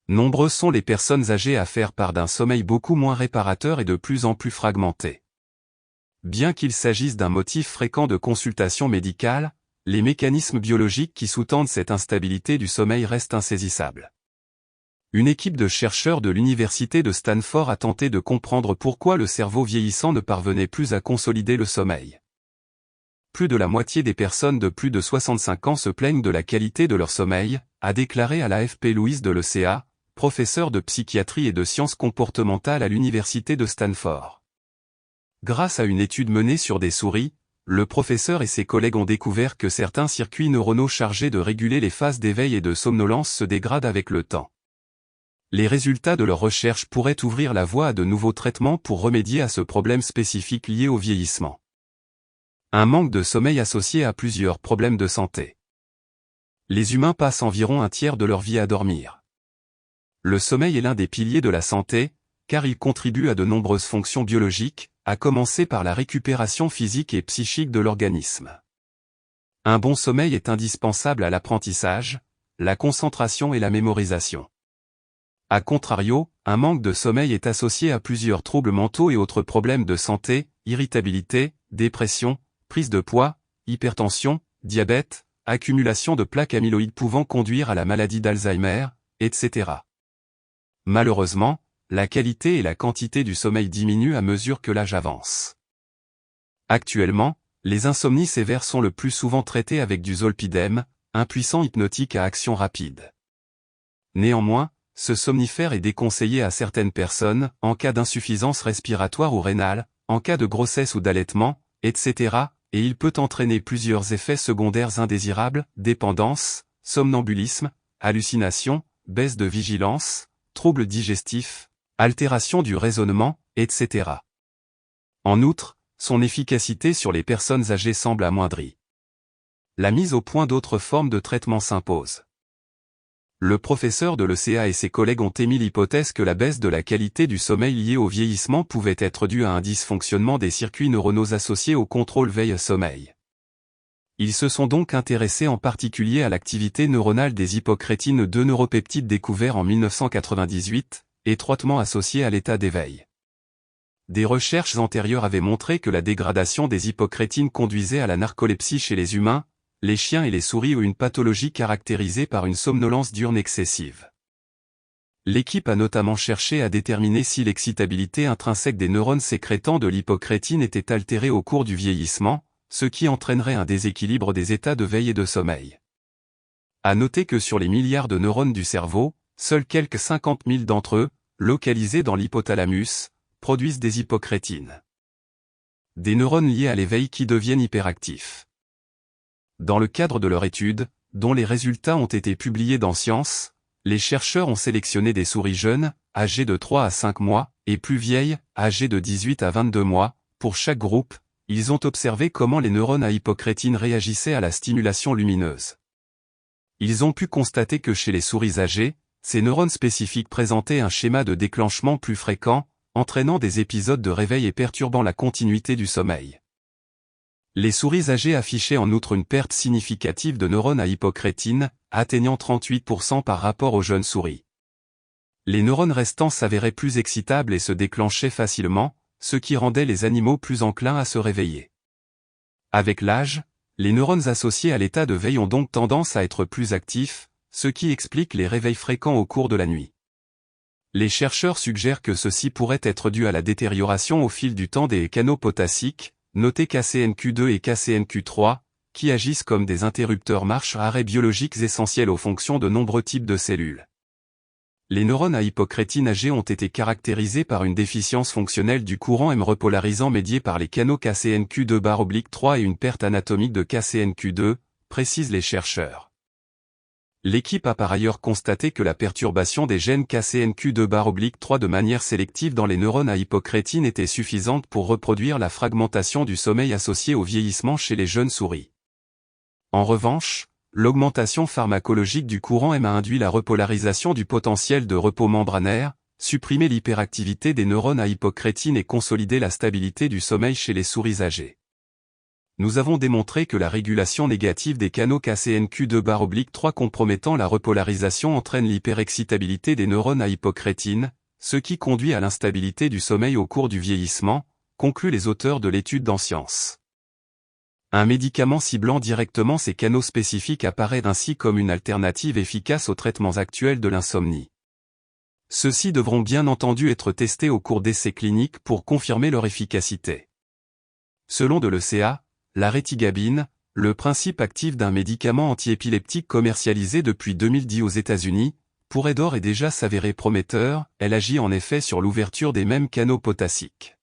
Nombreuses sont les personnes âgées à faire part d'un sommeil beaucoup moins réparateur et de plus en plus fragmenté. Bien qu'il s'agisse d'un motif fréquent de consultation médicale, les mécanismes biologiques qui sous-tendent cette instabilité du sommeil restent insaisissables. Une équipe de chercheurs de l'université de Stanford a tenté de comprendre pourquoi le cerveau vieillissant ne parvenait plus à consolider le sommeil. Plus de la moitié des personnes de plus de 65 ans se plaignent de la qualité de leur sommeil, a déclaré à l'AFP Louise de l'ECA, professeur de psychiatrie et de sciences comportementales à l'université de Stanford. Grâce à une étude menée sur des souris, le professeur et ses collègues ont découvert que certains circuits neuronaux chargés de réguler les phases d'éveil et de somnolence se dégradent avec le temps. Les résultats de leur recherche pourraient ouvrir la voie à de nouveaux traitements pour remédier à ce problème spécifique lié au vieillissement. Un manque de sommeil associé à plusieurs problèmes de santé. Les humains passent environ un tiers de leur vie à dormir. Le sommeil est l'un des piliers de la santé, car il contribue à de nombreuses fonctions biologiques, à commencer par la récupération physique et psychique de l'organisme. Un bon sommeil est indispensable à l'apprentissage, la concentration et la mémorisation. A contrario, un manque de sommeil est associé à plusieurs troubles mentaux et autres problèmes de santé, irritabilité, dépression, prise de poids, hypertension, diabète, accumulation de plaques amyloïdes pouvant conduire à la maladie d'Alzheimer, etc. Malheureusement, la qualité et la quantité du sommeil diminuent à mesure que l'âge avance. Actuellement, les insomnies sévères sont le plus souvent traitées avec du zolpidem, un puissant hypnotique à action rapide. Néanmoins, ce somnifère est déconseillé à certaines personnes, en cas d'insuffisance respiratoire ou rénale, en cas de grossesse ou d'allaitement, etc., et il peut entraîner plusieurs effets secondaires indésirables, dépendance, somnambulisme, hallucination, baisse de vigilance, troubles digestifs, altération du raisonnement, etc. En outre, son efficacité sur les personnes âgées semble amoindrie. La mise au point d'autres formes de traitement s'impose. Le professeur de l'ECA et ses collègues ont émis l'hypothèse que la baisse de la qualité du sommeil liée au vieillissement pouvait être due à un dysfonctionnement des circuits neuronaux associés au contrôle veille-sommeil. Ils se sont donc intéressés en particulier à l'activité neuronale des hypocrétines, deux neuropeptides découverts en 1998, étroitement associés à l'état d'éveil. Des recherches antérieures avaient montré que la dégradation des hypocrétines conduisait à la narcolepsie chez les humains, les chiens et les souris ou une pathologie caractérisée par une somnolence diurne excessive. L'équipe a notamment cherché à déterminer si l'excitabilité intrinsèque des neurones sécrétant de l'hypocrétine était altérée au cours du vieillissement, ce qui entraînerait un déséquilibre des états de veille et de sommeil. À noter que sur les milliards de neurones du cerveau, seuls quelques 50 000 d'entre eux, localisés dans l'hypothalamus, produisent des hypocrétines. Des neurones liés à l'éveil qui deviennent hyperactifs. Dans le cadre de leur étude, dont les résultats ont été publiés dans Science, les chercheurs ont sélectionné des souris jeunes, âgées de 3 à 5 mois, et plus vieilles, âgées de 18 à 22 mois. Pour chaque groupe, ils ont observé comment les neurones à hypocrétine réagissaient à la stimulation lumineuse. Ils ont pu constater que chez les souris âgées, ces neurones spécifiques présentaient un schéma de déclenchement plus fréquent, entraînant des épisodes de réveil et perturbant la continuité du sommeil. Les souris âgées affichaient en outre une perte significative de neurones à hypocrétine, atteignant 38% par rapport aux jeunes souris. Les neurones restants s'avéraient plus excitables et se déclenchaient facilement, ce qui rendait les animaux plus enclins à se réveiller. Avec l'âge, les neurones associés à l'état de veille ont donc tendance à être plus actifs, ce qui explique les réveils fréquents au cours de la nuit. Les chercheurs suggèrent que ceci pourrait être dû à la détérioration au fil du temps des canaux potassiques, notés KCNQ2 et KCNQ3, qui agissent comme des interrupteurs marche-arrêt biologiques essentiels aux fonctions de nombreux types de cellules. Les neurones à hypocrétine âgés ont été caractérisés par une déficience fonctionnelle du courant M repolarisant médié par les canaux KCNQ2/3 et une perte anatomique de KCNQ2, précisent les chercheurs. L'équipe a par ailleurs constaté que la perturbation des gènes KCNQ2/3 de manière sélective dans les neurones à hypocrétine était suffisante pour reproduire la fragmentation du sommeil associée au vieillissement chez les jeunes souris. En revanche, l'augmentation pharmacologique du courant M a induit la repolarisation du potentiel de repos membranaire, supprimé l'hyperactivité des neurones à hypocrétine et consolidé la stabilité du sommeil chez les souris âgées. nous avons démontré que la régulation négative des canaux KCNQ2/3 compromettant la repolarisation entraîne l'hyperexcitabilité des neurones à hypocrétine, ce qui conduit à l'instabilité du sommeil au cours du vieillissement, concluent les auteurs de l'étude dans Science. Un médicament ciblant directement ces canaux spécifiques apparaît ainsi comme une alternative efficace aux traitements actuels de l'insomnie. Ceux-ci devront bien entendu être testés au cours d'essais cliniques pour confirmer leur efficacité. Selon de l'ECA, la rétigabine, le principe actif d'un médicament antiépileptique commercialisé depuis 2010 aux États-Unis, pourrait d'ores et déjà s'avérer prometteur, elle agit en effet sur l'ouverture des mêmes canaux potassiques.